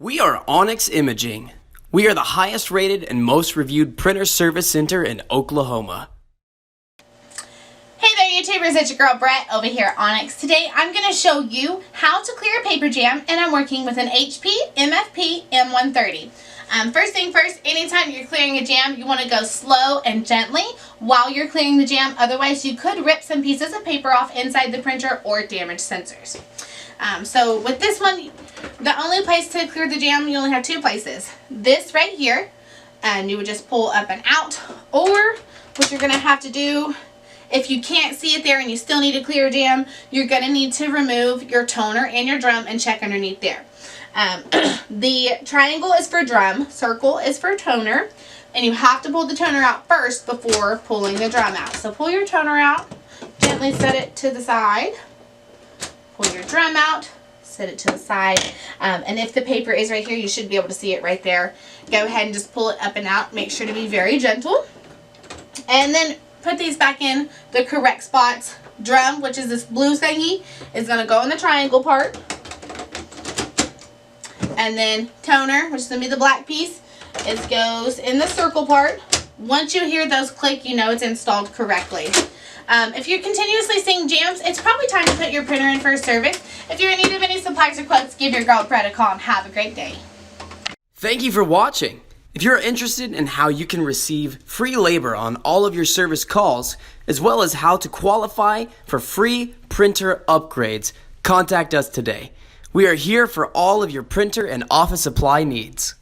We are Onyx Imaging. We are the highest rated and most reviewed printer service center in Oklahoma. Hey there YouTubers, it's your girl Brett over here at Onyx. Today I'm going to show you how to clear a paper jam, and I'm working with an HP MFP M-130. First thing first, anytime you're clearing a jam, you want to go slow and gently while you're clearing the jam. Otherwise you could rip some pieces of paper off inside the printer or damage sensors. So with this one, the only place to clear the jam, you only have two places. This right here, and you would just pull up and out, or what you're going to have to do, if you can't see it there and you still need to clear a jam, you're going to need to remove your toner and your drum and check underneath there. The triangle is for drum, circle is for toner, and you have to pull the toner out first before pulling the drum out. So pull your toner out, gently set it to the side, pull your drum out, set it to the side, and if the paper is right here, you should be able to see it right there. Go ahead and just pull it up and out. Make sure to be very gentle, and then put these back in the correct spots. Drum, which is this blue thingy, is going to go in the triangle part, and then toner, which is going to be the black piece, it goes in the circle part. Once you hear those click, you know it's installed correctly. If you're continuously seeing jams, it's probably time to put your printer in for a service. If you're in need of any supplies or quotes, give your girl Brett a call and have a great day. Thank you for watching. If you're interested in how you can receive free labor on all of your service calls, as well as how to qualify for free printer upgrades, contact us today. We are here for all of your printer and office supply needs.